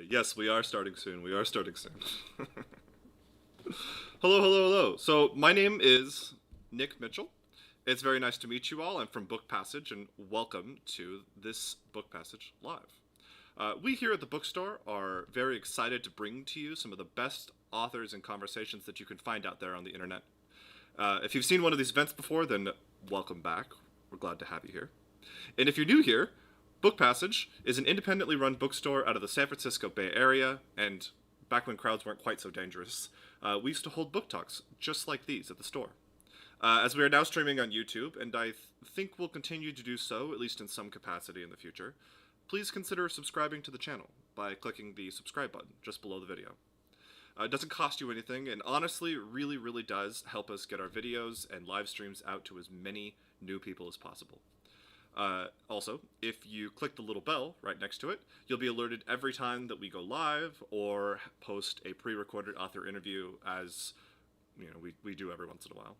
Yes, we are starting soon. We are starting soon. Hello, hello, hello. So, my name is Nick Mitchell. It's very nice to meet you all. I'm from Book Passage, and welcome to this Book Passage Live. We here at the bookstore are very excited to bring to you some of the best authors and conversations that you can find out there on the internet. If you've seen one of these events before, then welcome back. We're glad to have you here. And if you're new here, Book Passage is an independently run bookstore out of the San Francisco Bay Area, and back when crowds weren't quite so dangerous, we used to hold book talks just like these at the store. As we are now streaming on YouTube, and I think we'll continue to do so, at least in some capacity in the future, please consider subscribing to the channel by clicking the subscribe button just below the video. It doesn't cost you anything, and honestly, really, really does help us get our videos and live streams out to as many new people as possible. Also, if you click the little bell right next to it, you'll be alerted every time that we go live or post a pre-recorded author interview, as we do every once in a while.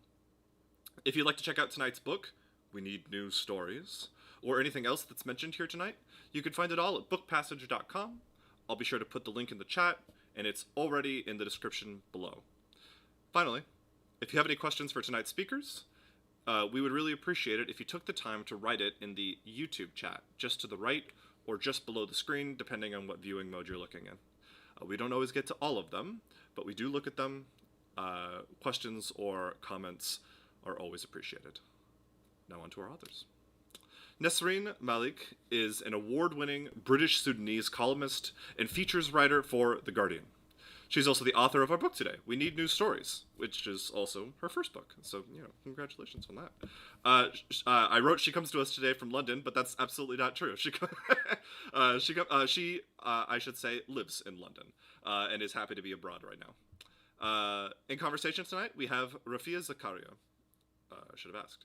If you'd like to check out tonight's book, We Need New Stories, or anything else that's mentioned here tonight, you can find it all at bookpassage.com. I'll be sure to put the link in the chat, and it's already in the description below. Finally, if you have any questions for tonight's speakers, we would really appreciate it if you took the time to write it in the YouTube chat, just to the right or just below the screen, depending on what viewing mode you're looking in. We don't always get to all of them, but we do look at them. Questions or comments are always appreciated. Now on to our authors. Nesrine Malik is an award-winning British Sudanese columnist and features writer for The Guardian. She's also the author of our book today, We Need New Stories, which is also her first book. So, congratulations on that. She comes to us today from London, but that's absolutely not true. She I should say, lives in London and is happy to be abroad right now. In conversation tonight, we have Rafia Zakaria. I should have asked.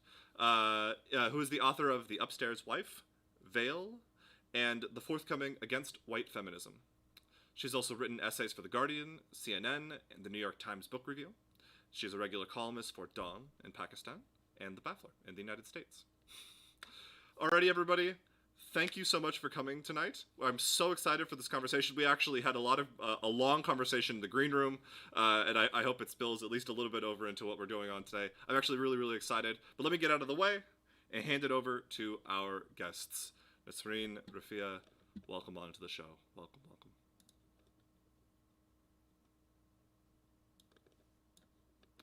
Who is the author of The Upstairs Wife, Veil, and the forthcoming Against White Feminism. She's also written essays for The Guardian, CNN, and the New York Times Book Review. She's a regular columnist for Dawn in Pakistan and The Baffler in the United States. Alrighty, everybody. Thank you so much for coming tonight. I'm so excited for this conversation. We actually had a long conversation in the green room, and I hope it spills at least a little bit over into what we're doing on today. I'm actually really, really excited. But let me get out of the way and hand it over to our guests. Nesrine, Rafia, welcome on to the show. Welcome, welcome.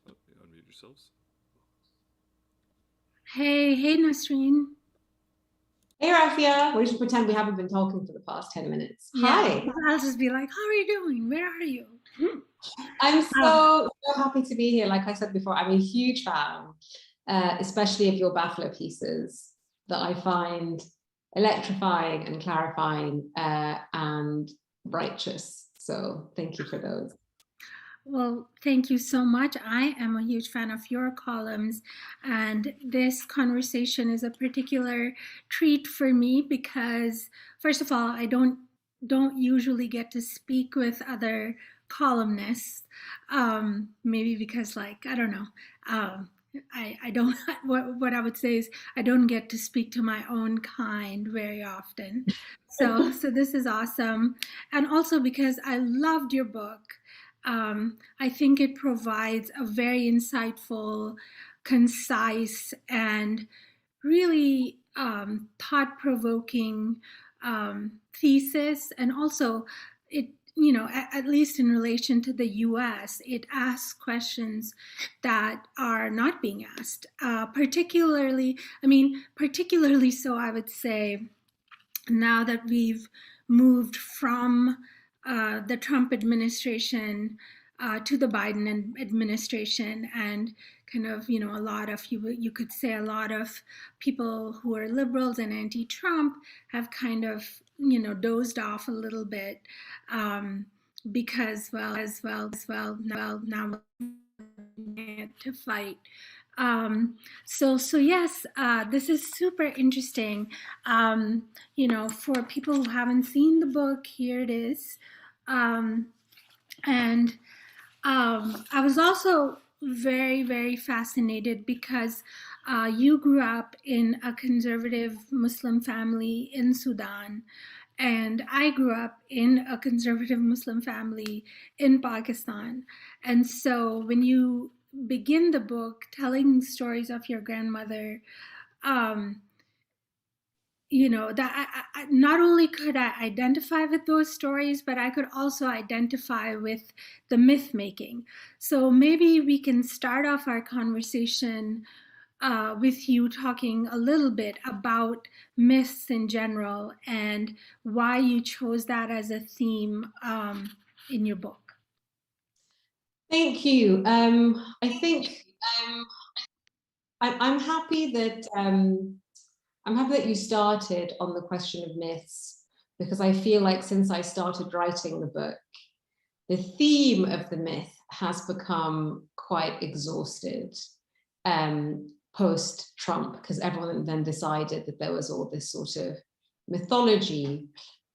Oh, you unmute yourselves. Hey, Nesrine. Hey, Rafia. We should pretend we haven't been talking for the past 10 minutes. Yeah, Hi. I'll just be like, how are you doing? Where are you? I'm so happy to be here. Like I said before, I'm a huge fan, especially of your Baffler pieces that I find electrifying and clarifying and righteous. So thank you for those. Well, thank you so much. I am a huge fan of your columns, and this conversation is a particular treat for me because, first of all, I don't usually get to speak with other columnists. Maybe because, I don't know. I don't. What I would say is I don't get to speak to my own kind very often. So this is awesome, and also because I loved your book. I think it provides a very insightful, concise, and really thought-provoking thesis. And also, it, at least in relation to the U.S., it asks questions that are not being asked. Particularly so, I would say, now that we've moved from the Trump administration to the Biden administration, and kind of, a lot of, you could say a lot of people who are liberals and anti-Trump have kind of, dozed off a little bit because, now to fight. So yes, this is super interesting. For people who haven't seen the book, here it is. And I was also very, very fascinated because you grew up in a conservative Muslim family in Sudan, And I grew up in a conservative Muslim family in Pakistan. And so when you begin the book telling stories of your grandmother, um, that not only could I identify with those stories, but I could also identify with the myth making. So maybe we can start off our conversation with you talking a little bit about myths in general and why you chose that as a theme in your book. Thank you. I think I'm happy that you started on the question of myths, because I feel like since I started writing the book, the theme of the myth has become quite exhausted post-Trump, because everyone then decided that there was all this sort of mythology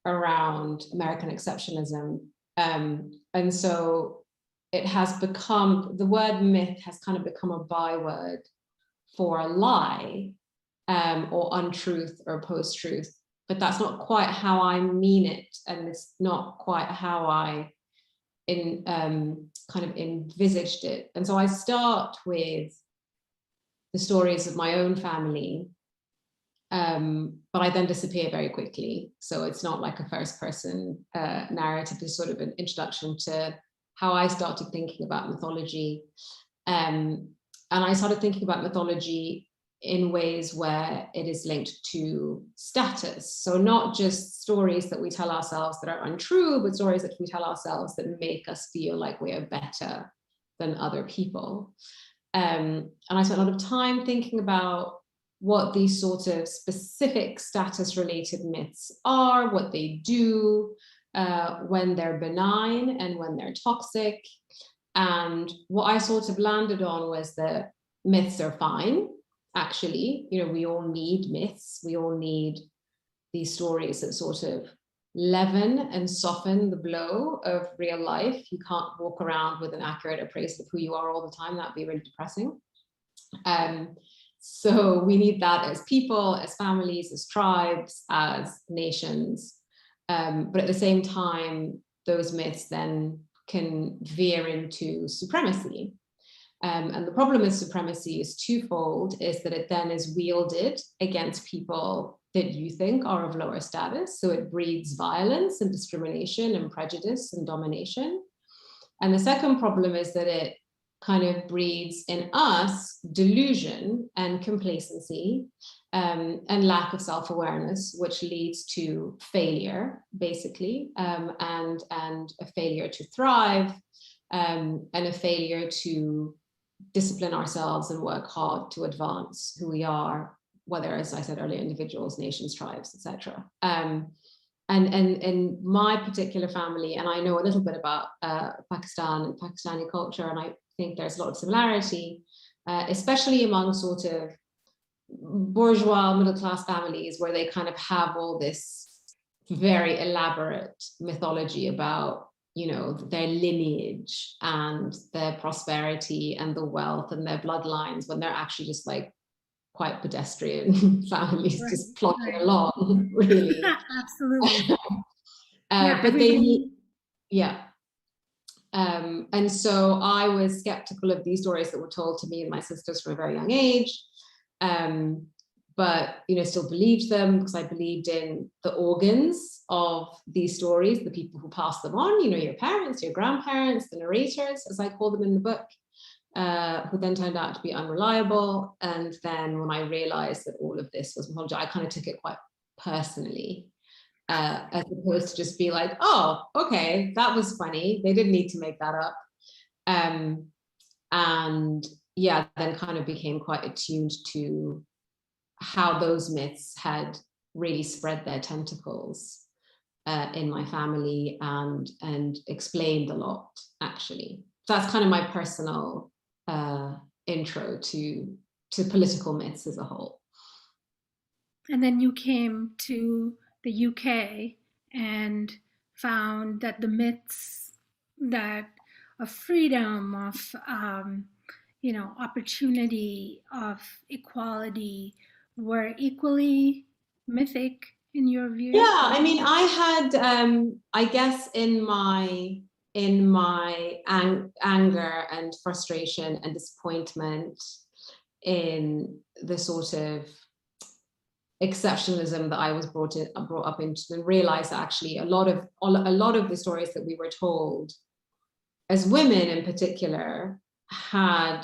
around American exceptionalism. And so it has become, the word myth has kind of become a byword for a lie or untruth or post-truth, but that's not quite how I mean it, and it's not quite how I kind of envisaged it. And so I start with the stories of my own family, but I then disappear very quickly. So it's not like a first person narrative, it's sort of an introduction to how I started thinking about mythology. And I started thinking about mythology in ways where it is linked to status. So not just stories that we tell ourselves that are untrue, but stories that we tell ourselves that make us feel like we are better than other people. And I spent a lot of time thinking about what these sort of specific status related myths are, what they do when they're benign and when they're toxic. And what I sort of landed on was that myths are fine. Actually, we all need myths. We all need these stories that sort of leaven and soften the blow of real life. You can't walk around with an accurate appraisal of who you are all the time. That'd be really depressing. So we need that as people, as families, as tribes, as nations. But at the same time, those myths then can veer into supremacy. And the problem with supremacy is twofold, is that it then is wielded against people that you think are of lower status. So it breeds violence and discrimination and prejudice and domination. And the second problem is that it kind of breeds in us delusion and complacency and lack of self-awareness, which leads to failure, basically, and a failure to thrive, and a failure to discipline ourselves and work hard to advance who we are, whether, as I said earlier, individuals, nations, tribes, etc. And my particular family, and I know a little bit about Pakistan and Pakistani culture, and I think there's a lot of similarity, especially among sort of bourgeois middle-class families, where they kind of have all this very elaborate mythology about their lineage and their prosperity and the wealth and their bloodlines, when they're actually just like quite pedestrian families, right, just plodding along, really. Absolutely. But they need, and so I was skeptical of these stories that were told to me and my sisters from a very young age, but still believed them, because I believed in the organs of these stories, the people who pass them on, your parents, your grandparents, the narrators, as I call them in the book, who then turned out to be unreliable. And then when I realized that all of this was mythology, I kind of took it quite personally, as opposed to just be like, oh, okay, that was funny. They didn't need to make that up. And then kind of became quite attuned to how those myths had really spread their tentacles in my family and explained a lot, actually. So that's kind of my personal intro to political myths as a whole. And then you came to the UK and found that the myths that of freedom, of opportunity, of equality were equally mythic in your view? Yeah, I mean, I had, I guess, in my anger and frustration and disappointment in the sort of exceptionalism that I was brought up into, and realized that actually a lot of the stories that we were told as women in particular had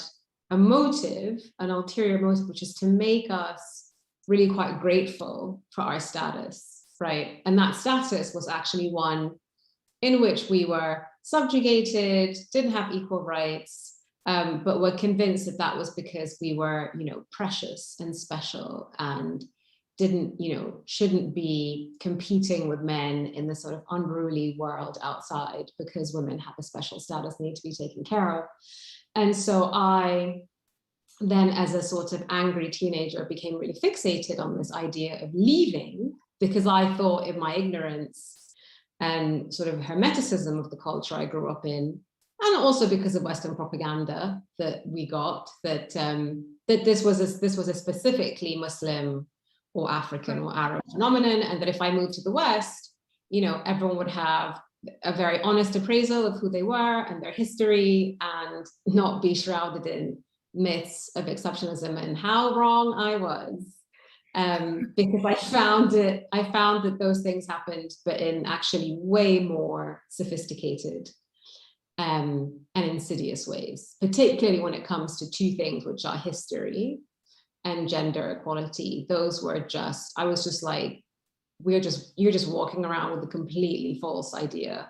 a motive, an ulterior motive, which is to make us really quite grateful for our status, right? And that status was actually one in which we were subjugated, didn't have equal rights, but were convinced that that was because we were, precious and special and shouldn't be competing with men in the sort of unruly world outside because women have a special status, need to be taken care of. And so I then, as a sort of angry teenager, became really fixated on this idea of leaving, because I thought, in my ignorance and sort of hermeticism of the culture I grew up in, and also because of Western propaganda that we got, that this was a specifically Muslim or African or Arab phenomenon, and that if I moved to the West, everyone would have a very honest appraisal of who they were and their history, and not be shrouded in myths of exceptionalism. And how wrong I was, because I found that those things happened, but in actually way more sophisticated and insidious ways, particularly when it comes to two things, which are history and gender equality. Those were I was just like, you're just walking around with a completely false idea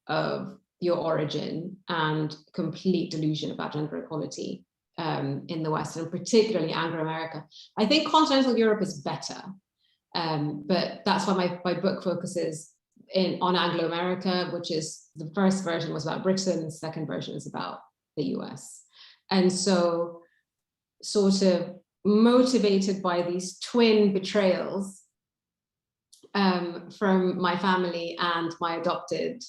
of your origin and complete delusion about gender equality in the West, and particularly Anglo-America. I think continental Europe is better, but that's why my book focuses on Anglo-America, which is, the first version was about Britain, the second version is about the US. And so, sort of motivated by these twin betrayals from my family and my adopted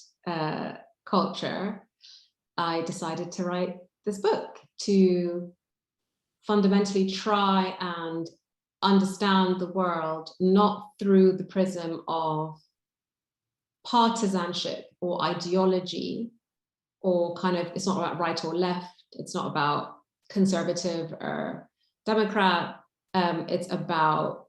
culture, I decided to write this book to fundamentally try and understand the world not through the prism of partisanship or ideology, or kind of, it's not about right or left, it's not about conservative or Democrat, it's about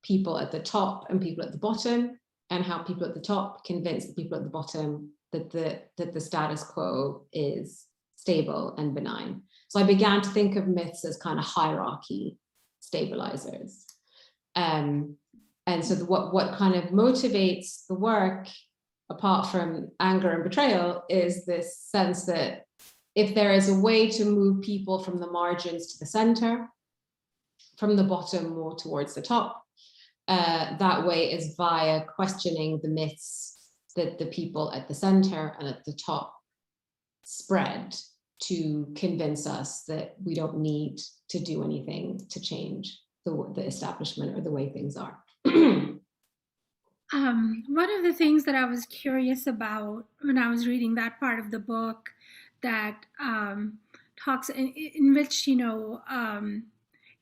people at the top and people at the bottom, and how people at the top convince the people at the bottom that the status quo is stable and benign. So I began to think of myths as kind of hierarchy stabilizers. And so what kind of motivates the work, apart from anger and betrayal, is this sense that if there is a way to move people from the margins to the center, from the bottom more towards the top, that way is via questioning the myths that the people at the center and at the top spread to convince us that we don't need to do anything to change the establishment or the way things are. One of the things that I was curious about when I was reading that part of the book that talks in which,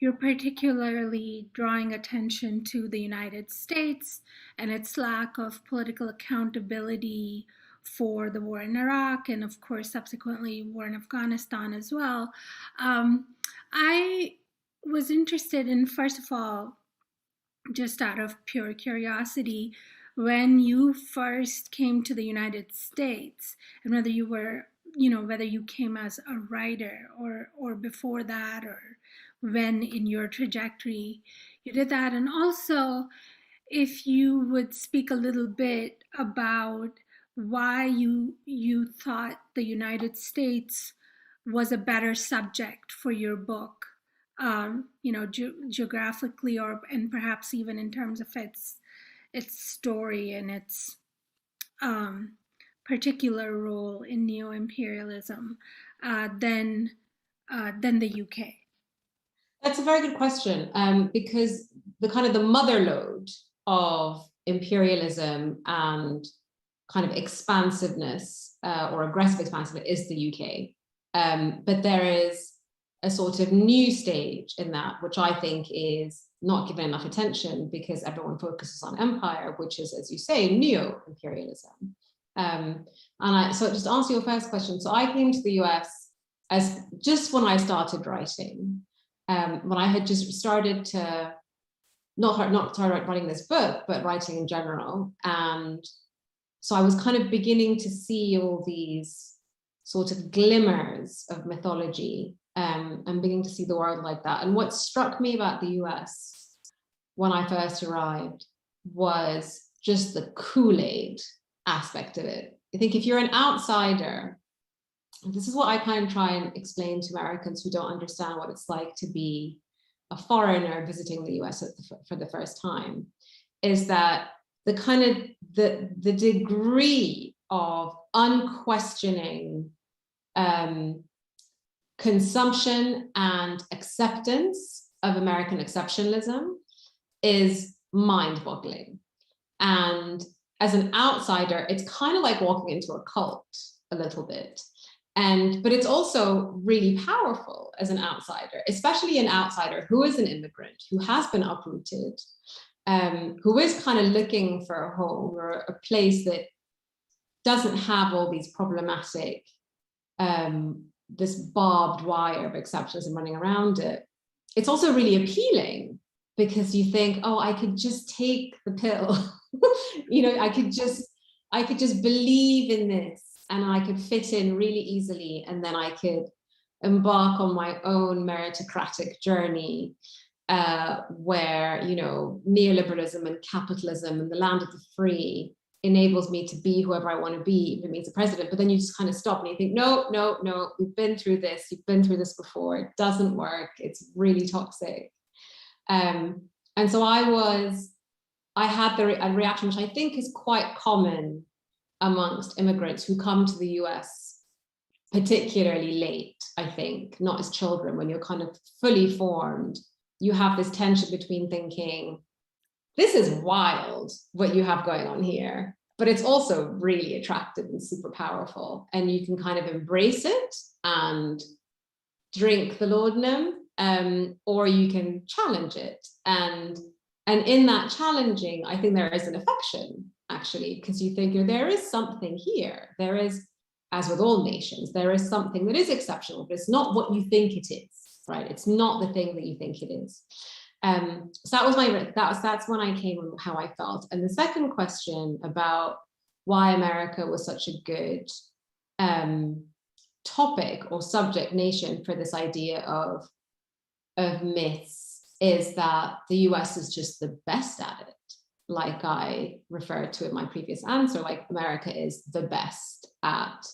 you're particularly drawing attention to the United States and its lack of political accountability for the war in Iraq, and of course subsequently war in Afghanistan as well. I was interested in, first of all, just out of pure curiosity, when you first came to the United States, and whether you were, whether you came as a writer or before that, or when in your trajectory you did that. And also, if you would speak a little bit about why you thought the United States was a better subject for your book, geographically, and perhaps even in terms of its story and its particular role in neo-imperialism than the UK. That's a very good question, because the kind of the mother lode of imperialism and kind of expansiveness or aggressive expansiveness is the UK. But there is a sort of new stage in that, which I think is not given enough attention because everyone focuses on empire, which is, as you say, neo-imperialism. So just to answer your first question, so I came to the US as just when I started writing, when I had just started to, not started writing this book, but writing in general. And so I was kind of beginning to see all these sort of glimmers of mythology, and beginning to see the world like that. And what struck me about the US when I first arrived was just the Kool-Aid aspect of it. I think if you're an outsider, this is what I kind of try and explain to Americans who don't understand what it's like to be a foreigner visiting the US for the first time, is that the kind of the degree of unquestioning consumption and acceptance of American exceptionalism is mind-boggling. And as an outsider, it's kind of like walking into a cult a little bit. But it's also really powerful as an outsider, especially an outsider who is an immigrant, who has been uprooted, who is kind of looking for a home or a place that doesn't have all these problematic, this barbed wire of exceptionalism running around it. It's also really appealing because you think, oh, I could just take the pill. You know, I could just believe in this and I could fit in really easily, and then I could embark on my own meritocratic journey where, you know, neoliberalism and capitalism and the land of the free enables me to be whoever I want to be, if it means a president. But then you just kind of stop and you think, no, we've been through this, you've been through this before, it doesn't work, it's really toxic. And so I had a reaction, which I think is quite common amongst immigrants who come to the US, particularly late, I think, not as children, when you're kind of fully formed. You have this tension between thinking, this is wild what you have going on here, but it's also really attractive and super powerful. And you can kind of embrace it and drink the laudanum, or you can challenge it. And in that challenging, I think there is an affection, actually, because you think, there is something here. There is, as with all nations, there is something that is exceptional, but it's not what you think it is, right? It's not the thing that you think it is. So that was that's when I came and how I felt. And the second question about why America was such a good topic or subject nation for this idea of myths is that the US is just the best at it. Like I referred to in my previous answer, like America is the best at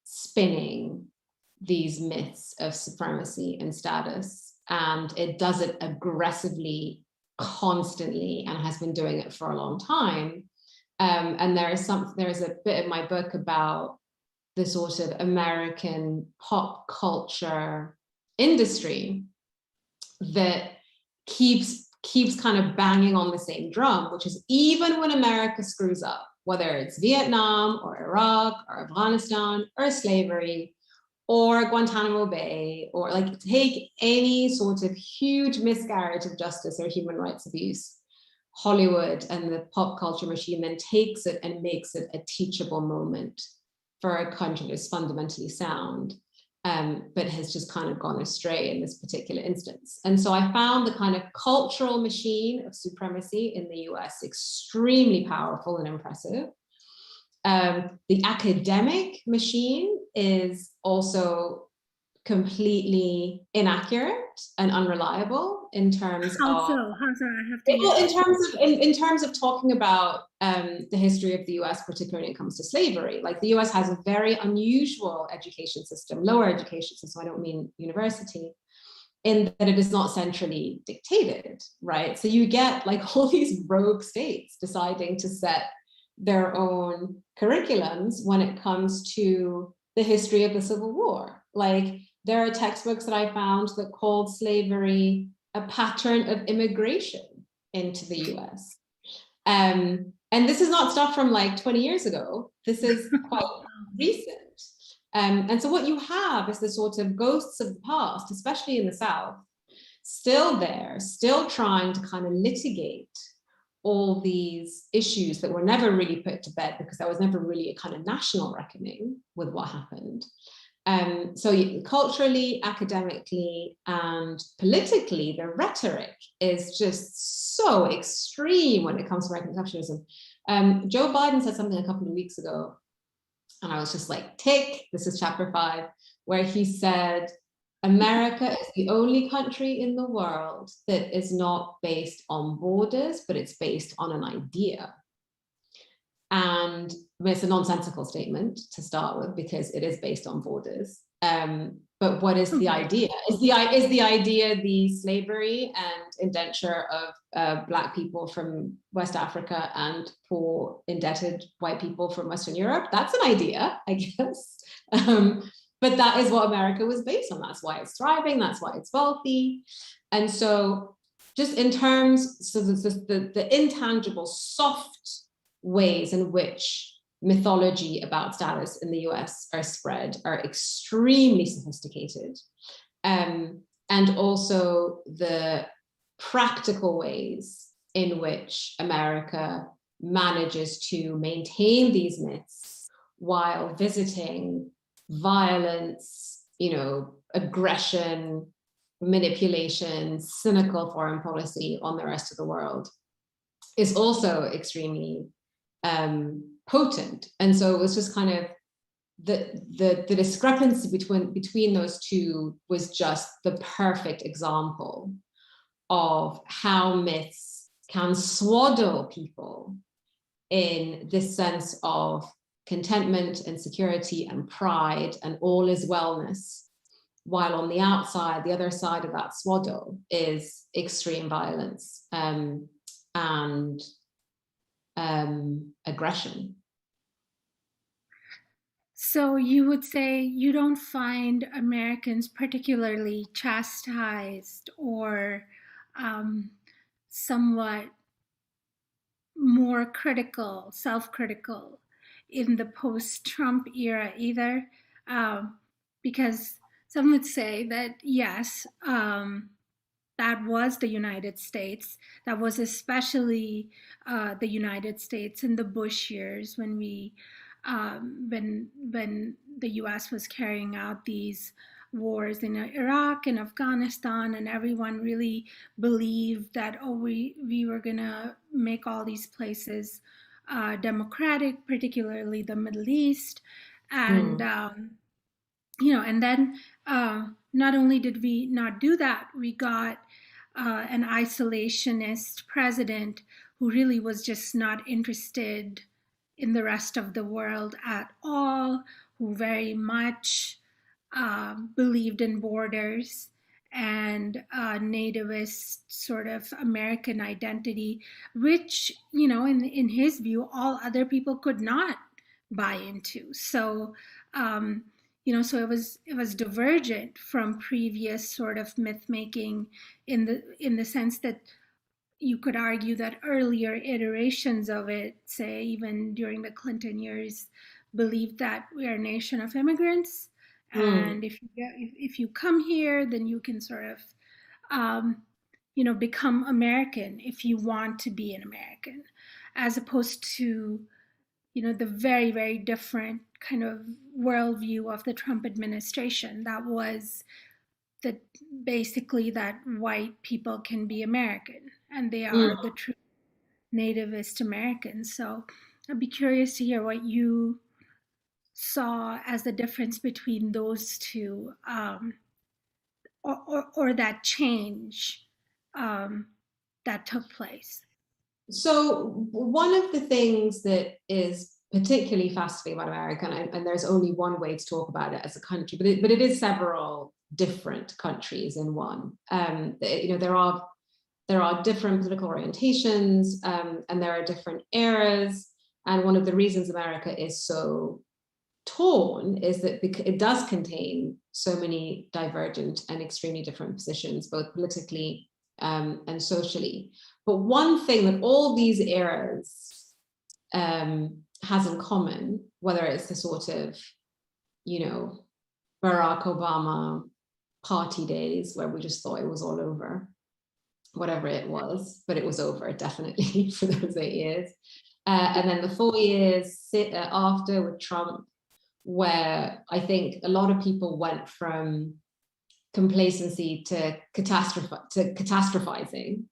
spinning these myths of supremacy and status. And it does it aggressively, constantly, and has been doing it for a long time. And there is a bit of my book about the sort of American pop culture industry that keeps kind of banging on the same drum, which is even when America screws up, whether it's Vietnam or Iraq or Afghanistan or slavery or Guantanamo Bay, or like take any sort of huge miscarriage of justice or human rights abuse, Hollywood and the pop culture machine then takes it and makes it a teachable moment for a country that's fundamentally sound, but has just kind of gone astray in this particular instance. And so I found the kind of cultural machine of supremacy in the US extremely powerful and impressive. The academic machine is also completely inaccurate and unreliable in terms How of so? I have to. in terms of talking about the history of the US, particularly when it comes to slavery. Like the US has a very unusual education system, lower education system, I don't mean university, in that it is not centrally dictated, right? So you get like all these rogue states deciding to set their own curriculums when it comes to the history of the Civil War. Like there are textbooks that I found that called slavery a pattern of immigration into the US. And this is not stuff from like 20 years ago. This is quite recent. And so what you have is the sort of ghosts of the past, especially in the South, still there, still trying to kind of litigate all these issues that were never really put to bed because there was never really a kind of national reckoning with what happened. So culturally, academically, and politically, the rhetoric is just so extreme when it comes to American exceptionalism. Joe Biden said something a couple of weeks ago, and I was just like, tick, this is chapter 5, where he said, America is the only country in the world that is not based on borders, but it's based on an idea. And I mean, it's a nonsensical statement to start with because it is based on borders. But what is the idea? Is the idea the slavery and indenture of Black people from West Africa and poor indebted white people from Western Europe? That's an idea, I guess. But that is what America was based on. That's why it's thriving. That's why it's wealthy. And so just in terms, so the intangible, soft ways in which mythology about status in the US are spread are extremely sophisticated. And also the practical ways in which America manages to maintain these myths while visiting violence, aggression, manipulation, cynical foreign policy on the rest of the world is also extremely potent. And so it was just kind of the discrepancy between those two was just the perfect example of how myths can swaddle people in this sense of contentment and security and pride and all is wellness, while on the outside, the other side of that swaddle is extreme violence and aggression. So you would say you don't find Americans particularly chastised or somewhat more critical, self-critical in the post-Trump era either, because some would say that yes, that was the United States. That was especially the United States in the Bush years when when the U.S. was carrying out these wars in Iraq and Afghanistan, and everyone really believed that we were gonna make all these places democratic, particularly the Middle East, and and then not only did we not do that, we got an isolationist president who really was just not interested in the rest of the world at all, who very much believed in borders and nativist sort of American identity, which, in his view, all other people could not buy into. So, so it was divergent from previous sort of myth making in the sense that you could argue that earlier iterations of it, say even during the Clinton years, believed that we are a nation of immigrants, and if you come here, then you can sort of become American if you want to be an American, as opposed to the very, very different kind of worldview of the Trump administration that was that basically that white people can be American and they are the true nativist Americans. So I'd be curious to hear what you saw as the difference between those two, or that change that took place. So one of the things that is particularly fascinating about America, and there's only one way to talk about it as a country, but it is several different countries in one. There are different political orientations, and there are different eras. And one of the reasons America is so torn is that it does contain so many divergent and extremely different positions, both politically and socially. But one thing that all these eras has in common, whether it's the sort of Barack Obama party days where we just thought it was all over, whatever it was, but it was over definitely for those 8 years. And then the 4 years after with Trump, where I think a lot of people went from complacency to catastrophizing.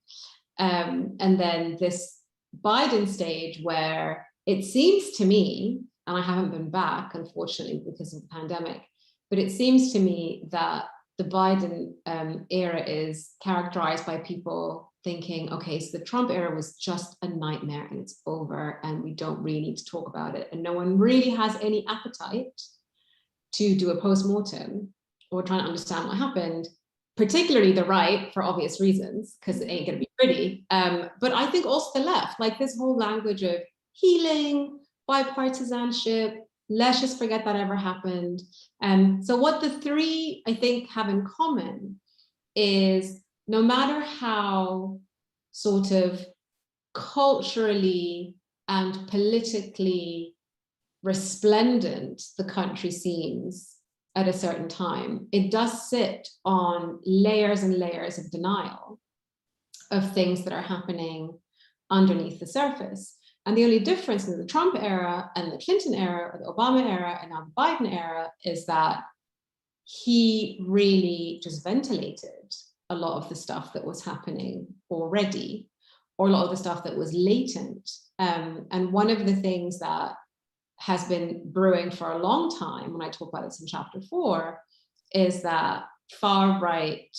And then this Biden stage where it seems to me, and I haven't been back, unfortunately, because of the pandemic, but it seems to me that the Biden era is characterized by people thinking, okay, so the Trump era was just a nightmare and it's over and we don't really need to talk about it. And no one really has any appetite to do a post-mortem or trying to understand what happened, particularly the right, for obvious reasons, because it ain't going to be pretty. But I think also the left, like this whole language of healing, bipartisanship, let's just forget that ever happened. So what the three, I think, have in common is no matter how sort of culturally and politically resplendent the country seems at a certain time, it does sit on layers and layers of denial of things that are happening underneath the surface. And the only difference in the Trump era and the Clinton era, or the Obama era, and now the Biden era is that he really just ventilated a lot of the stuff that was happening already, or a lot of the stuff that was latent. And one of the things that has been brewing for a long time, when I talk about this in chapter 4, is that far-right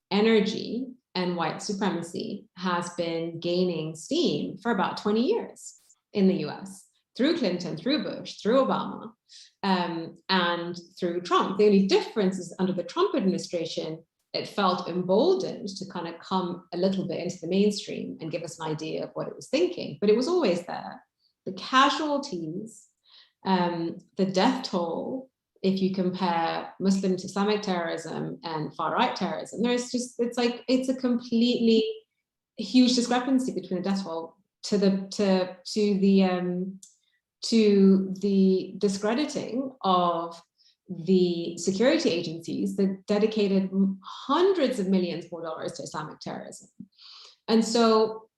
energy and white supremacy has been gaining steam for about 20 years in the US, through Clinton, through Bush, through Obama, and through Trump. The only difference is under the Trump administration, it felt emboldened to kind of come a little bit into the mainstream and give us an idea of what it was thinking, but it was always there. The casualties, the death toll, if you compare Muslim to Islamic terrorism and far-right terrorism, it's a completely huge discrepancy between the death toll to the discrediting of the security agencies that dedicated hundreds of millions more dollars to Islamic terrorism. And so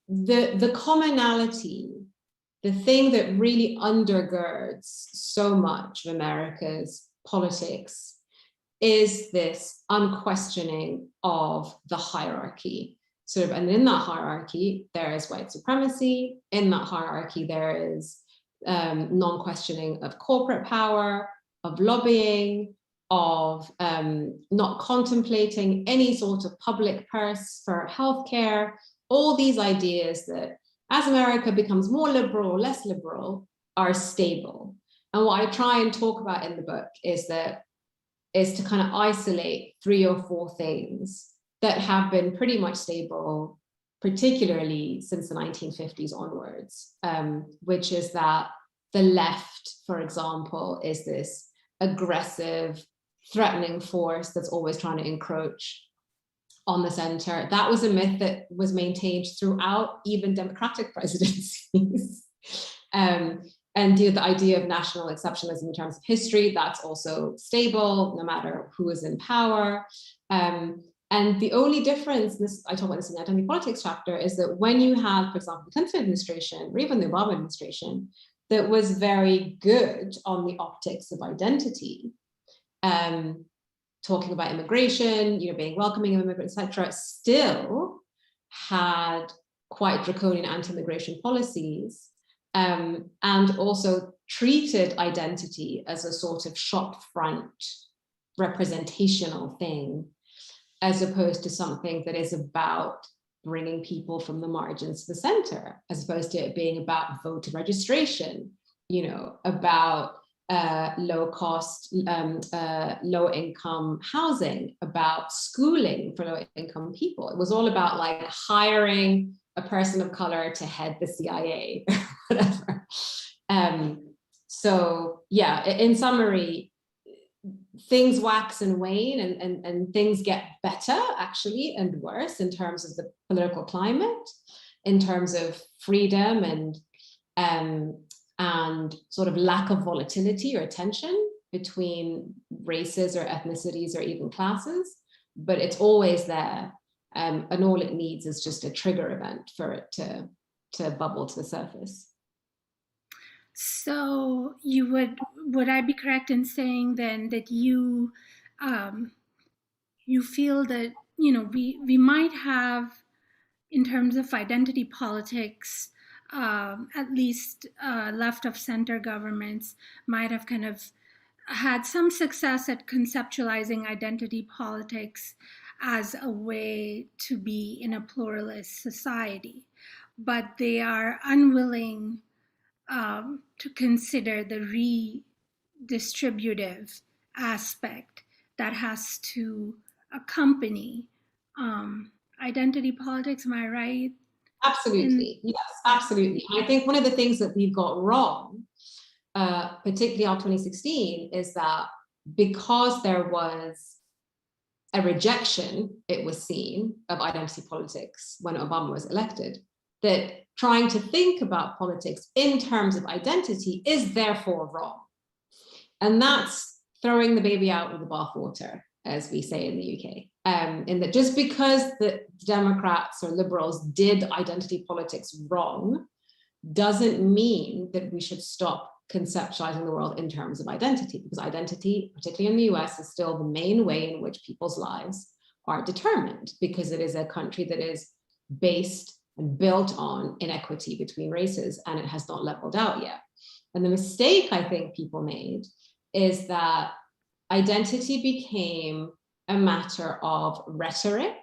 the commonality, the thing that really undergirds so much of America's politics is this unquestioning of the hierarchy. And in that hierarchy, there is white supremacy. In that hierarchy, there is non-questioning of corporate power, of lobbying, of not contemplating any sort of public purse for healthcare, all these ideas that as America becomes more liberal or less liberal are stable. And what I try and talk about in the book is to kind of isolate 3 or 4 things that have been pretty much stable, particularly since the 1950s onwards, which is that the left, for example, is this aggressive, threatening force that's always trying to encroach on the center. That was a myth that was maintained throughout even democratic presidencies. And the idea of national exceptionalism in terms of history, that's also stable, no matter who is in power. And the only difference, I talk about this in the Identity Politics chapter, is that when you have, for example, the Clinton administration, or even the Obama administration, that was very good on the optics of identity, talking about immigration, being welcoming of immigrants, etc., still had quite draconian anti-immigration policies, and also treated identity as a sort of shop front representational thing, as opposed to something that is about bringing people from the margins to the center, as opposed to it being about voter registration, about low cost, low income housing, about schooling for low income people. It was all about like hiring a person of color to head the CIA or whatever. So yeah, in summary, things wax and wane, and things get better actually and worse in terms of the political climate, in terms of freedom and sort of lack of volatility or tension between races or ethnicities or even classes, but it's always there. And all it needs is just a trigger event for it to bubble to the surface. So would I be correct in saying then that you you feel that, you know, we might have, in terms of identity politics, at least left of center governments might have kind of had some success at conceptualizing identity politics as a way to be in a pluralist society, but they are unwilling to consider the redistributive aspect that has to accompany identity politics. Am I right? Absolutely. Yes, absolutely. I think one of the things that we've got wrong, particularly after 2016, is that because there was a rejection, it was seen, of identity politics when Obama was elected, that trying to think about politics in terms of identity is therefore wrong. And that's throwing the baby out with the bathwater, as we say in the UK. In that just because the Democrats or liberals did identity politics wrong doesn't mean that we should stop conceptualizing the world in terms of identity, because identity, particularly in the US, is still the main way in which people's lives are determined, because it is a country that is based and built on inequity between races, and it has not leveled out yet. And the mistake I think people made is that identity became a matter of rhetoric,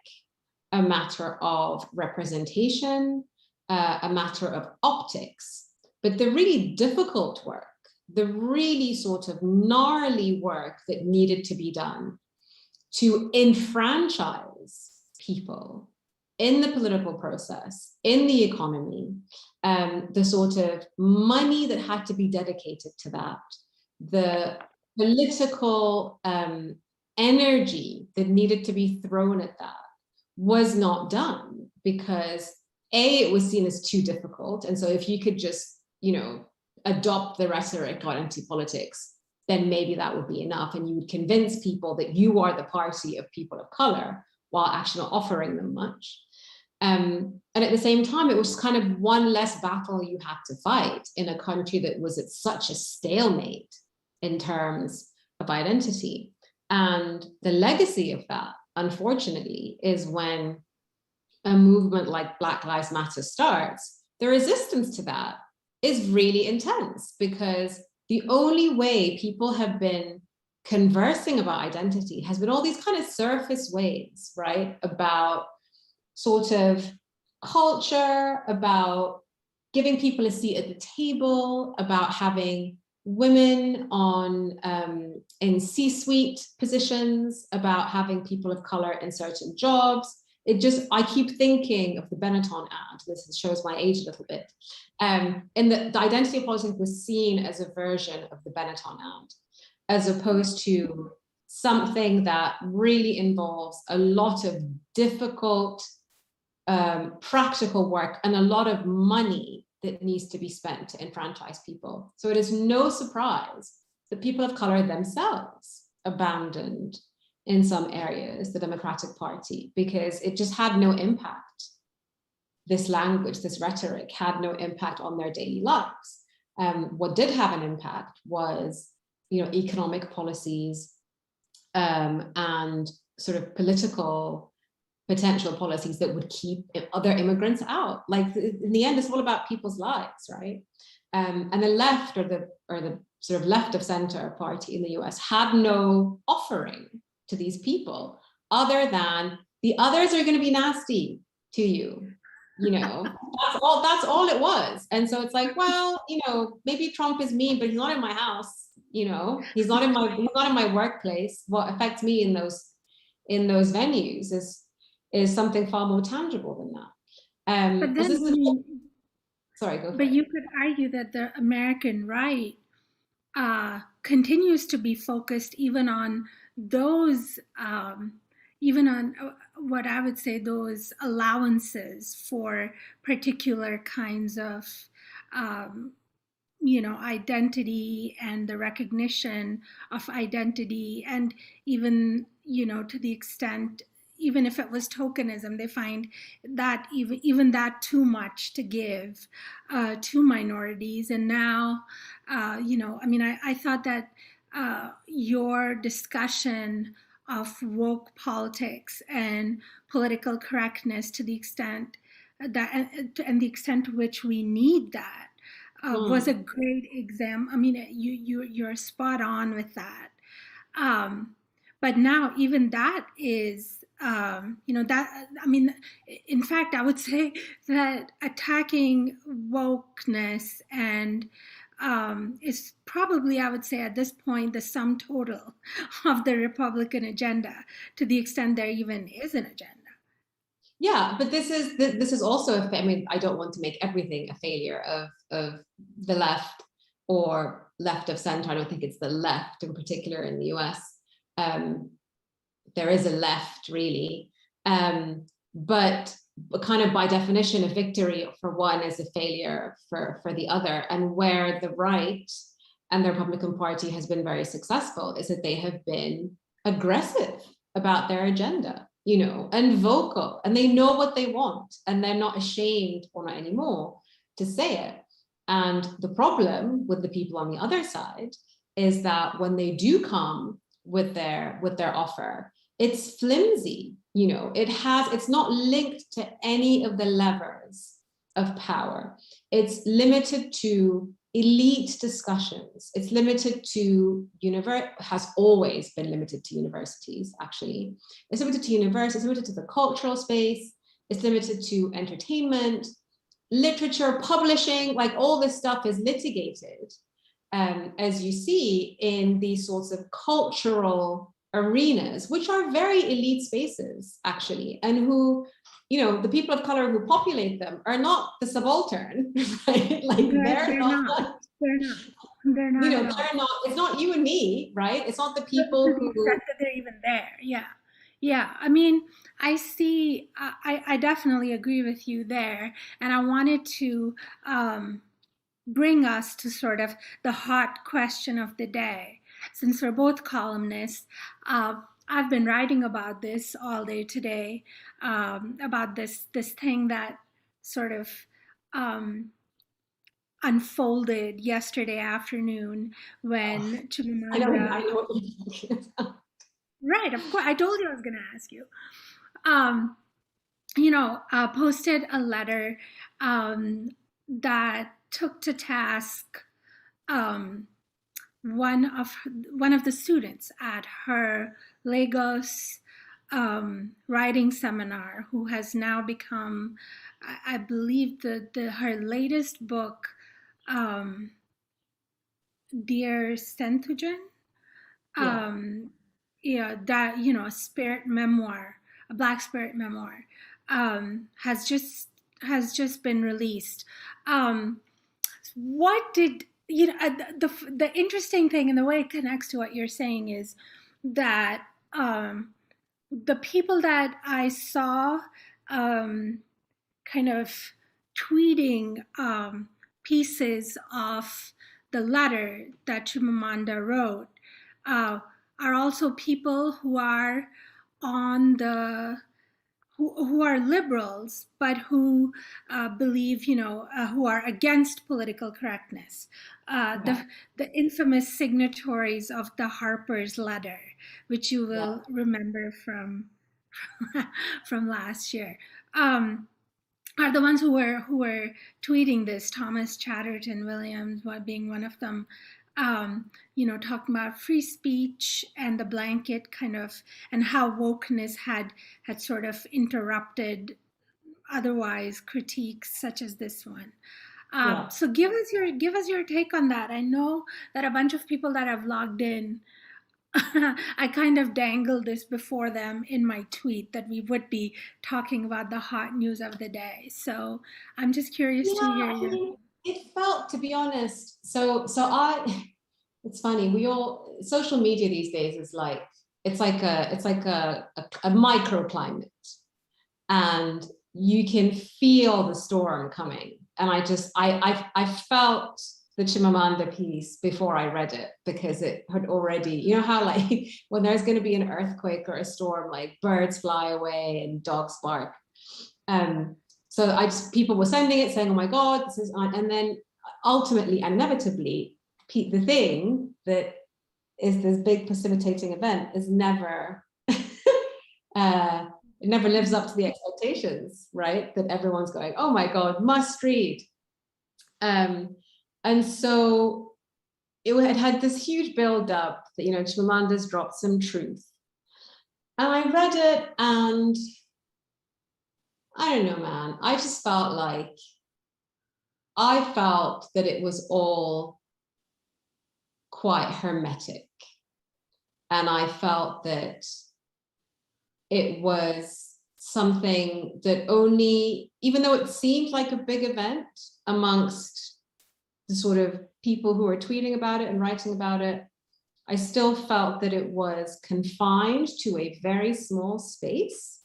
a matter of representation, a matter of optics. But the really difficult work, the really sort of gnarly work that needed to be done to enfranchise people in the political process, in the economy, the sort of money that had to be dedicated to that, the political energy that needed to be thrown at that was not done, because A, it was seen as too difficult. And so if you could just, you know, adopt the rhetoric of identity politics, then maybe that would be enough. And you would convince people that you are the party of people of color while actually not offering them much. And at the same time, it was kind of one less battle you had to fight in a country that was at such a stalemate in terms of identity. And the legacy of that, unfortunately, is when a movement like Black Lives Matter starts, the resistance to that is really intense, because the only way people have been conversing about identity has been all these kind of surface ways, right? About sort of culture, about giving people a seat at the table, about having women on in C-suite positions, about having people of color in certain jobs. It just, I keep thinking of the Benetton ad. This shows my age a little bit. In the identity of politics was seen as a version of the Benetton ad, as opposed to something that really involves a lot of difficult, practical work and a lot of money that needs to be spent to enfranchise people. So it is no surprise that people of color themselves abandoned, in some areas, the Democratic Party, because it just had no impact. This language, this rhetoric had no impact on their daily lives. What did have an impact was, you know, economic policies and sort of political potential policies that would keep other immigrants out. Like in the end, it's all about people's lives, right? And the left, or the sort of left of center party in the US, had no offering to these people other than the others are going to be nasty to you. You know, that's all it was. And so it's like, well, you know, maybe Trump is mean, but he's not in my house. You know, he's not in my workplace. What affects me in those venues is something far more tangible than that. But then, sorry, go for but it. you could argue that the American right continues to be focused even on those, even on what I would say those allowances for particular kinds of identity and the recognition of identity, and even, to the extent, even if it was tokenism, they find that even that too much to give to minorities. And now, I thought that your discussion of woke politics and political correctness, to the extent that, and the extent to which we need that, was a great example. I mean, you're spot on with that. But now even that is, that, I mean, in fact, I would say that attacking wokeness and is probably, I would say at this point, the sum total of the Republican agenda, to the extent there even is an agenda. Yeah, but this is also I mean, I don't want to make everything a failure of the left or left of center. I don't think it's the left in particular in the US. There is a left, really, but kind of by definition, a victory for one is a failure for the other. And where the right and the Republican Party has been very successful is that they have been aggressive about their agenda, and vocal, and they know what they want, and they're not ashamed, or not anymore, to say it. And the problem with the people on the other side is that when they do come with their offer, it's flimsy. It's not linked to any of the levers of power. It's limited to elite discussions. It's limited to has always been limited to universities, actually. It's limited to universities, it's limited to the cultural space, it's limited to entertainment, literature, publishing, like all this stuff is litigated, as you see, in these sorts of cultural arenas, which are very elite spaces, actually, and who, the people of color who populate them are not the subaltern, right? Like they're not. They're not. It's not you and me, right? It's not the people who. That they're even there. Yeah. I mean, I see. I definitely agree with you there, and I wanted to bring us to sort of the hot question of the day. Since we're both columnists, I've been writing about this all day today, about this thing that sort of unfolded yesterday afternoon when Chimamanda. I know what you're talking about. Right, of course. I told you I was going to ask you. Posted a letter that took to task one of the students at her Lagos writing seminar, who has now become, I believe, her latest book, Dear Sentujan, a spirit memoir, a Black spirit memoir, has just been released. What did the interesting thing, and the way it connects to what you're saying, is that the people that I saw kind of tweeting pieces of the letter that Chimamanda wrote are also people who are who are liberals, but who believe, who are against political correctness. The infamous signatories of the Harper's letter, which you will remember from last year, are the ones who were tweeting this. Thomas Chatterton Williams being one of them. Talking about free speech and the blanket kind of, and how wokeness had sort of interrupted otherwise critiques such as this one. So give us your take on that. I know that a bunch of people that have logged in, I kind of dangled this before them in my tweet that we would be talking about the hot news of the day. So I'm just curious to hear your. It felt, to be honest, it's funny, social media these days is like, it's like a microclimate, and you can feel the storm coming. And I felt the Chimamanda piece before I read it, because it had already, you know how like when there's going to be an earthquake or a storm, like birds fly away and dogs bark. So people were sending it saying, oh my God, this is, and then ultimately, inevitably, the thing that is this big precipitating event is never, it never lives up to the expectations, right? That everyone's going, oh my God, must read. And so it had this huge build up that, you know, Chimamanda's dropped some truth. And I read it and I don't know, man, I just felt like, I felt that it was all quite hermetic. And I felt that it was something that only, even though it seemed like a big event amongst the sort of people who were tweeting about it and writing about it, I still felt that it was confined to a very small space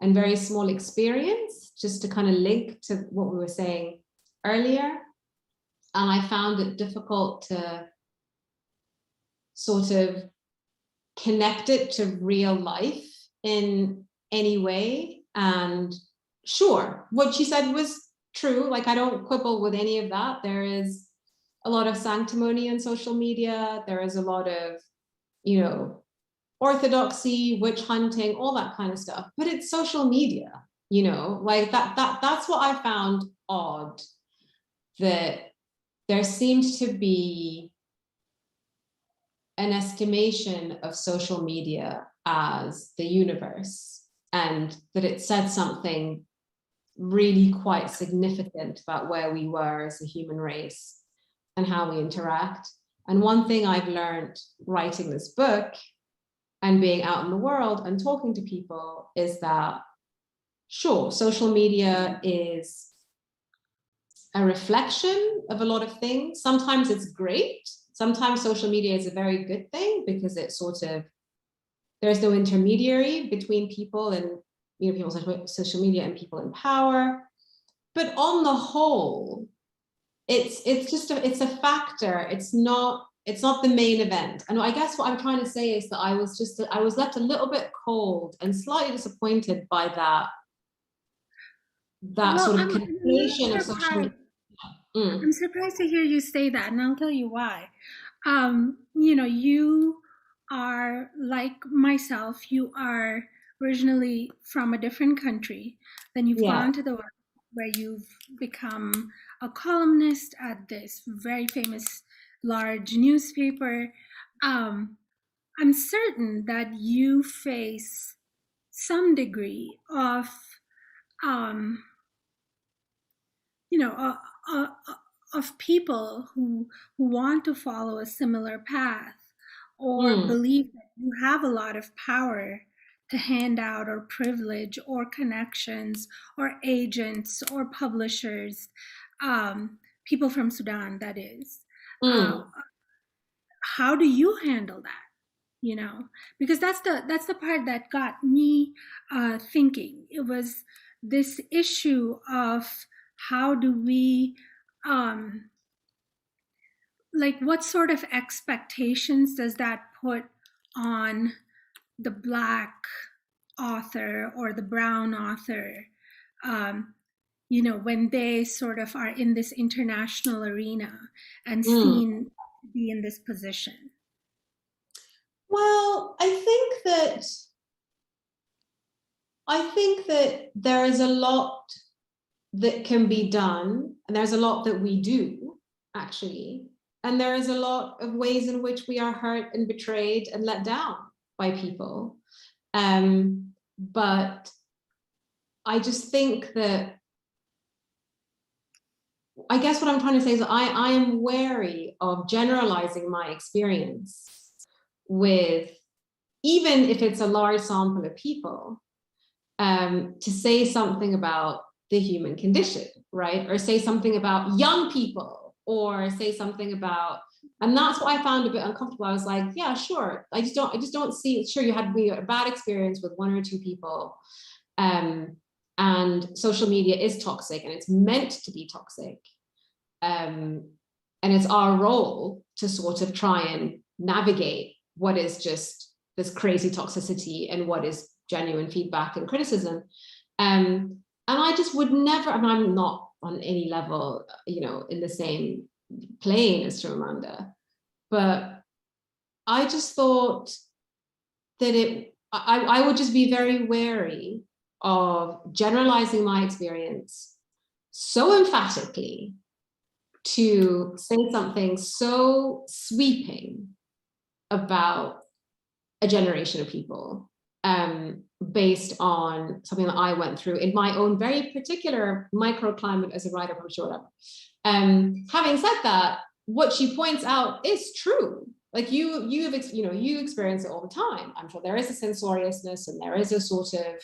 and very small experience, just to kind of link to what we were saying earlier. And I found it difficult to sort of connect it to real life in any way. And sure, what she said was true. Like, I don't quibble with any of that. There is a lot of sanctimony on social media. There is a lot of, you know, orthodoxy, witch hunting, all that kind of stuff. But it's social media, you know, like that's what I found odd, that there seemed to be an estimation of social media as the universe, and that it said something really quite significant about where we were as a human race and how we interact. And one thing I've learned writing this book and being out in the world and talking to people is that, sure, social media is a reflection of a lot of things. Sometimes it's great. Sometimes social media is a very good thing because it sort of, there's no intermediary between people and, you know, people social media and people in power. But on the whole, it's a factor. It's not the main event. And I guess what I'm trying to say is that I was left a little bit cold and slightly disappointed by that Well, sort of I'm conflation of social media. I'm surprised to hear you say that, and I'll tell you why. You know, you are like myself, you are originally from a different country, then you've gone to the world where you've become a columnist at this very famous large newspaper. I'm certain that you face some degree of, you know, of people who want to follow a similar path, or believe that you have a lot of power to hand out, or privilege, or connections, or agents, or publishers, people from Sudan, that is. How do you handle that? You know, because that's the part that got me thinking. It was this issue of, how do we, like, what sort of expectations does that put on the Black author or the brown author, you know, when they sort of are in this international arena and seen to be in this position? Well, I think that there is a lot that can be done, and there's a lot that we do, actually, and there is a lot of ways in which we are hurt and betrayed and let down by people. But I just think that, I guess what I'm trying to say is that I am wary of generalizing my experience with, even if it's a large sample of people, to say something about the human condition, right? Or say something about young people, or say something about, and that's what I found a bit uncomfortable. I was like, yeah, sure. I just don't see, sure, you had a bad experience with one or two people. And social media is toxic, and it's meant to be toxic. And And it's our role to sort of try and navigate what is just this crazy toxicity and what is genuine feedback and criticism. And I just would never, and I'm not on any level, in the same plane as Chimamanda, but I just thought that I would just be very wary of generalizing my experience so emphatically to say something so sweeping about a generation of people, based on something that I went through in my own very particular microclimate as a writer, publisher, whatever. Having said that, what she points out is true. Like you experience it all the time. I'm sure there is a censoriousness and there is a sort of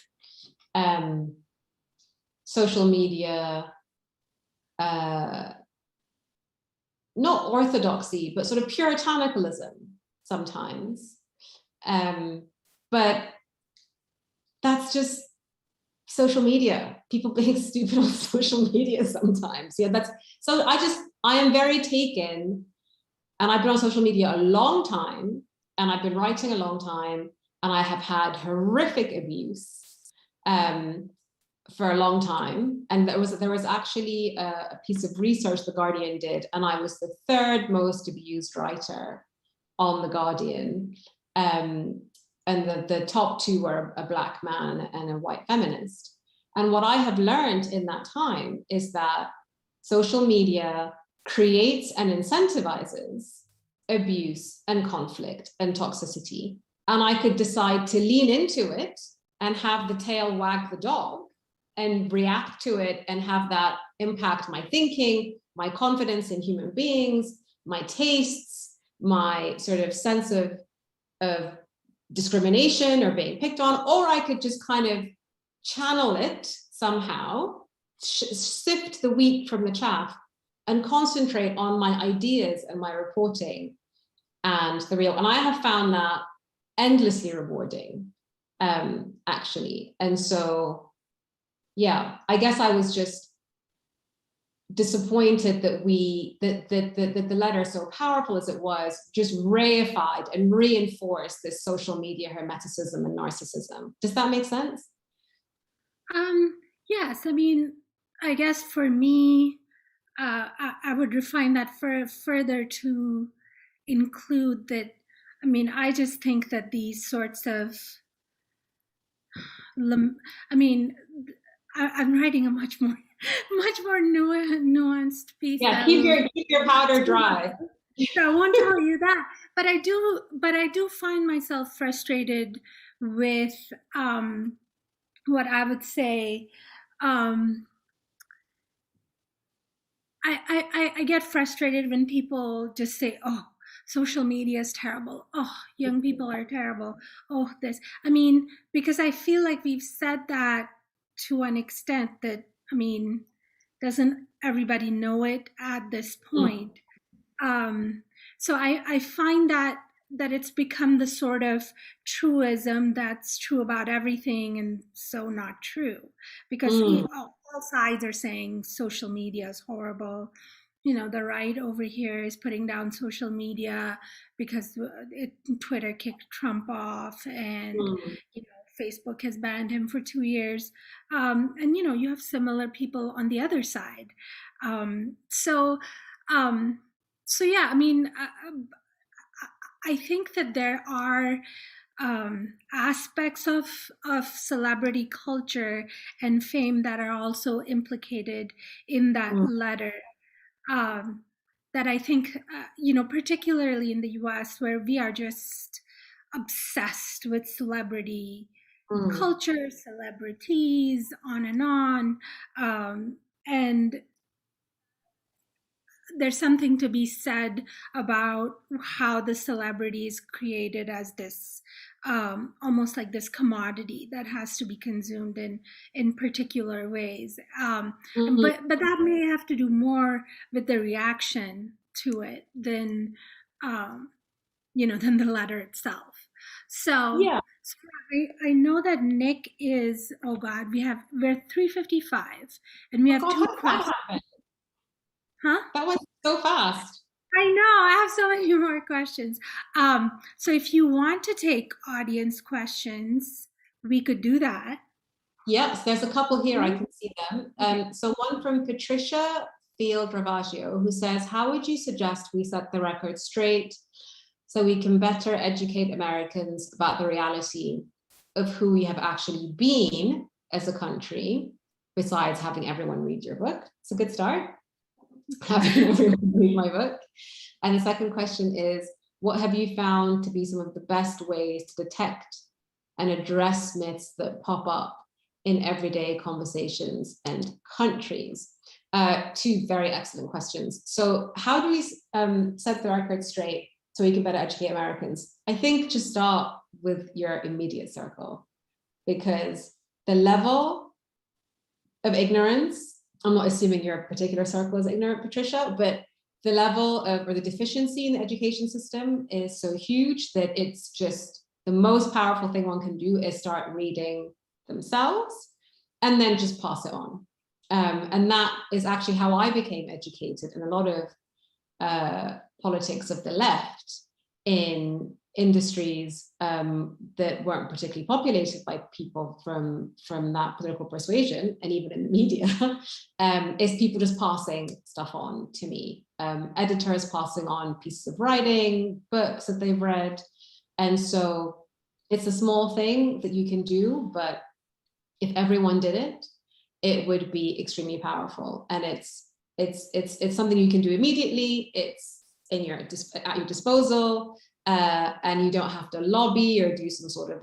social media, not orthodoxy, but sort of puritanicalism sometimes. But that's just social media, people being stupid on social media sometimes. Yeah, I am very taken, and I've been on social media a long time, and I've been writing a long time, and I have had horrific abuse for a long time. And there was actually a piece of research The Guardian did, and I was the third most abused writer on The Guardian. And the top two were a Black man and a white feminist. And what I have learned in that time is that social media creates and incentivizes abuse and conflict and toxicity. And I could decide to lean into it and have the tail wag the dog and react to it and have that impact my thinking, my confidence in human beings, my tastes, my sort of sense of discrimination or being picked on, or I could just kind of channel it somehow, sift the wheat from the chaff, and concentrate on my ideas and my reporting and the real. And I have found that endlessly rewarding, actually. And so, yeah, I guess I was just disappointed that the letter, so powerful as it was, just reified and reinforced this social media hermeticism and narcissism. Does that make sense? Yes, I mean, I guess for me, I would refine that further to include that. I mean, I just think that these sorts of, I'm writing a much more nuanced piece. Yeah, keep your powder dry. So I won't tell you that, but I do find myself frustrated with what I would say. I get frustrated when people just say, "Oh, social media is terrible. Oh, young people are terrible. Oh, this." I mean, because I feel like we've said that to an extent that, I mean, doesn't everybody know it at this point? So I find that it's become the sort of truism that's true about everything and so not true, because all sides are saying social media is horrible. The right over here is putting down social media because Twitter kicked Trump off, and Facebook has banned him for 2 years. And you have similar people on the other side. So yeah, I mean, I think that there are aspects of celebrity culture and fame that are also implicated in that letter, that I think, particularly in the US, where we are just obsessed with celebrity culture, celebrities, on and on. And there's something to be said about how the celebrity is created as this, almost like this commodity that has to be consumed in particular ways. But that may have to do more with the reaction to it than the letter itself. So yeah. So I know that Nick is, oh God, we're 3:55 and we have two questions. Huh? That went so fast. I know, I have so many more questions. So if you want to take audience questions, we could do that. Yes, there's a couple here, I Mhm. can see them. Okay. So one from Patricia Field Ravaggio, who says, how would you suggest we set the record straight so we can better educate Americans about the reality of who we have actually been as a country, besides having everyone read your book? It's a good start, having everyone read my book. And the second question is, what have you found to be some of the best ways to detect and address myths that pop up in everyday conversations and countries? Two very excellent questions. So how do we set the record straight so we can better educate Americans? I think just start with your immediate circle, because the level of ignorance, I'm not assuming your particular circle is ignorant, Patricia, but the level of, or the deficiency in the education system is so huge that it's just the most powerful thing one can do is start reading themselves and then just pass it on. And that is actually how I became educated in a lot of politics of the left in industries that weren't particularly populated by people from that political persuasion, and even in the media, is people just passing stuff on to me. Editors passing on pieces of writing, books that they've read. And so it's a small thing that you can do, but if everyone did it, it would be extremely powerful. And it's something you can do immediately. It's at your disposal, and you don't have to lobby or do some sort of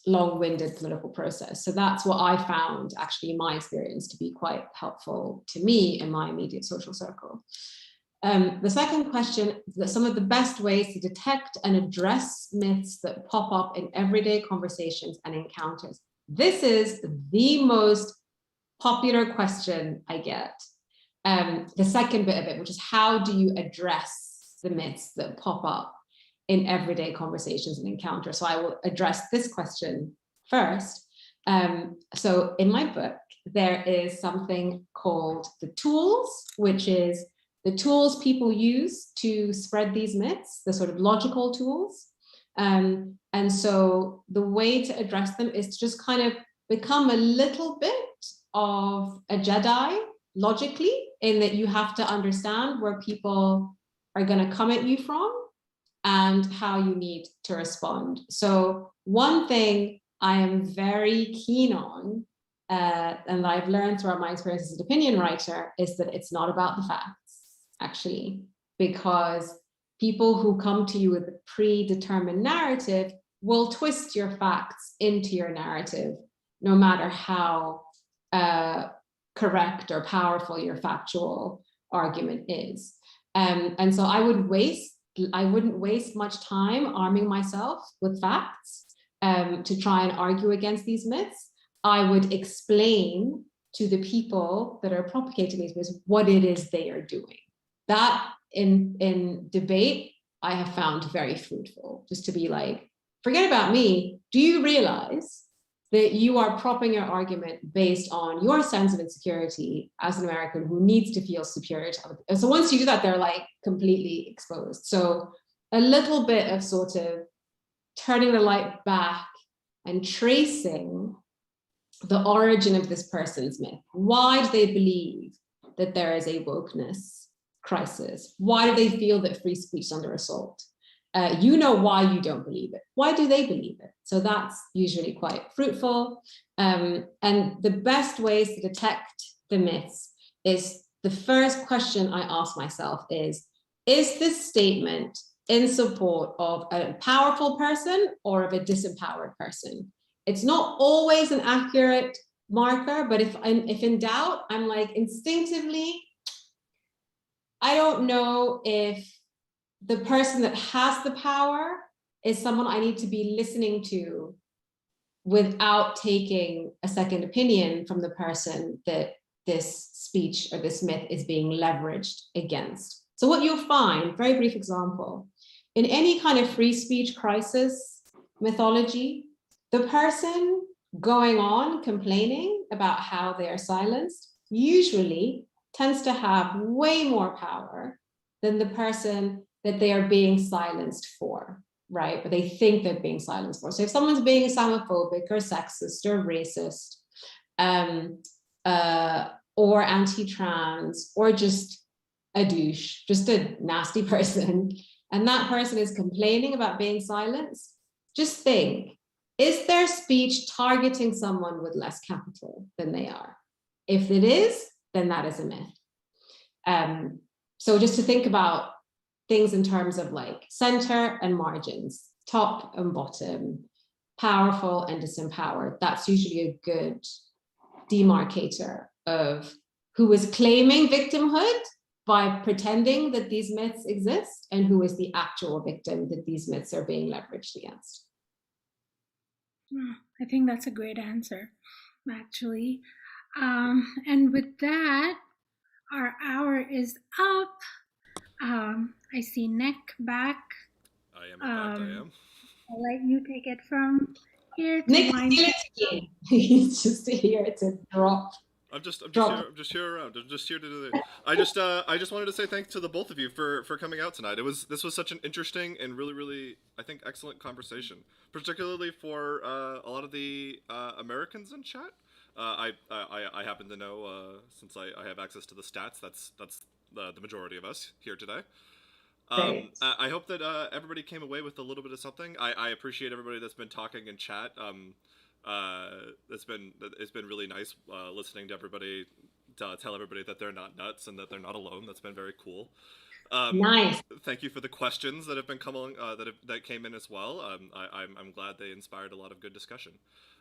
long-winded political process. So that's what I found, actually, in my experience, to be quite helpful to me in my immediate social circle. The second question, that some of the best ways to detect and address myths that pop up in everyday conversations and encounters. This is the most popular question I get. The second bit of it, which is how do you address the myths that pop up in everyday conversations and encounters? So I will address this question first. So in my book, there is something called the tools, which is the tools people use to spread these myths, the sort of logical tools. And so the way to address them is to just kind of become a little bit of a Jedi logically, in that you have to understand where people are going to come at you from and how you need to respond. So one thing I am very keen on, and I've learned throughout my experience as an opinion writer, is that it's not about the facts, actually, because people who come to you with a predetermined narrative will twist your facts into your narrative, no matter how correct or powerful your factual argument is. And so I wouldn't waste much time arming myself with facts to try and argue against these myths. I would explain to the people that are propagating these myths what it is they are doing. That in debate, I have found very fruitful, just to be like, forget about me. Do you realize that you are propping your argument based on your sense of insecurity as an American who needs to feel superior to other people? So once you do that, they're like completely exposed. So a little bit of sort of turning the light back and tracing the origin of this person's myth. Why do they believe that there is a wokeness crisis? Why do they feel that free speech is under assault? You know why you don't believe it. Why do they believe it? So that's usually quite fruitful. And the best ways to detect the myths is, the first question I ask myself is this statement in support of a powerful person or of a disempowered person? It's not always an accurate marker, but if in doubt, I'm like instinctively, I don't know if the person that has the power is someone I need to be listening to without taking a second opinion from the person that this speech or this myth is being leveraged against. So what you'll find, very brief example, in any kind of free speech crisis mythology, the person going on complaining about how they are silenced usually tends to have way more power than the person that they are being silenced for, right? But they think they're being silenced for. So if someone's being Islamophobic or sexist or racist, or anti-trans, or just a douche, just a nasty person, and that person is complaining about being silenced, just think, is their speech targeting someone with less capital than they are? If it is, then that is a myth. So just to think about things in terms of like center and margins, top and bottom, powerful and disempowered, that's usually a good demarcator of who is claiming victimhood by pretending that these myths exist and who is the actual victim that these myths are being leveraged against. I think that's a great answer, actually. And with that, our hour is up. I see Nick back. I am, in fact, I am. I'll let you take it from here. Nick, he's just here to drop. I'm just here around. I'm just here to do it. I just wanted to say thanks to the both of you for coming out tonight. This was such an interesting and really, I think, excellent conversation, particularly for a lot of the Americans in chat. I happen to know, since I have access to the stats, that's the majority of us here today. I hope that everybody came away with a little bit of something. I appreciate everybody that's been talking in chat. It's been really nice listening to everybody tell everybody that they're not nuts and that they're not alone. That's been very cool. Nice. Thank you for the questions that have been coming that came in as well. I'm glad they inspired a lot of good discussion.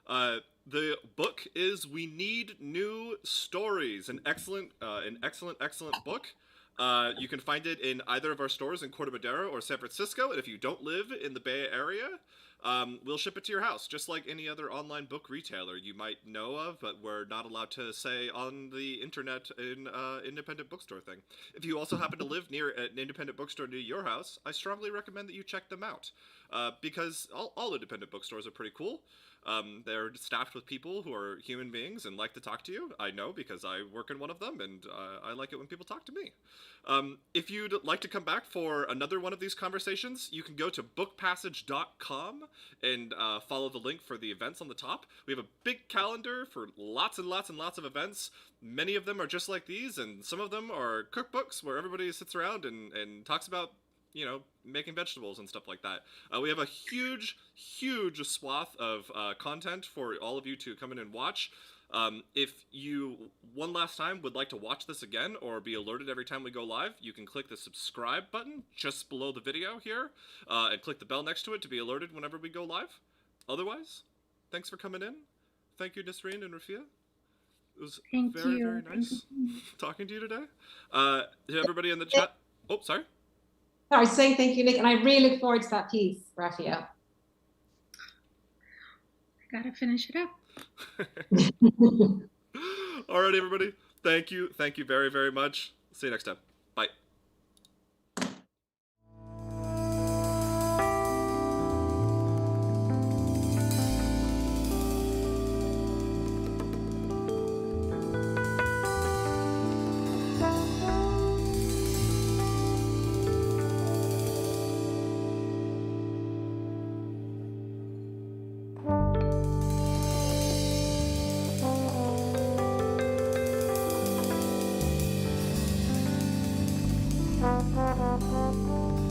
The book is We Need New Stories, an excellent book. You can find it in either of our stores in Corte Madera or San Francisco, and if you don't live in the Bay Area, we'll ship it to your house, just like any other online book retailer you might know of, but we're not allowed to say on the internet in independent bookstore thing. If you also happen to live near an independent bookstore near your house, I strongly recommend that you check them out, because all independent bookstores are pretty cool. They're staffed with people who are human beings and like to talk to you. I know because I work in one of them, and I like it when people talk to me. If you'd like to come back for another one of these conversations, you can go to bookpassage.com and follow the link for the events on the top. We have a big calendar for lots and lots and lots of events. Many of them are just like these, and some of them are cookbooks where everybody sits around and talks about, you know, making vegetables and stuff like that. We have a huge swath of content for all of you to come in and watch. If you, one last time, would like to watch this again or be alerted every time we go live, you can click the subscribe button just below the video here and click the bell next to it to be alerted whenever we go live. Otherwise, thanks for coming in. Thank you, Nesrine and Rafia. It was very nice talking to you today. To everybody in the chat. Oh, sorry. I was saying thank you, Nick, and I really look forward to that piece, Rafia. I gotta finish it up. All right, everybody. Thank you very much. See you next time. Bye. Thank you.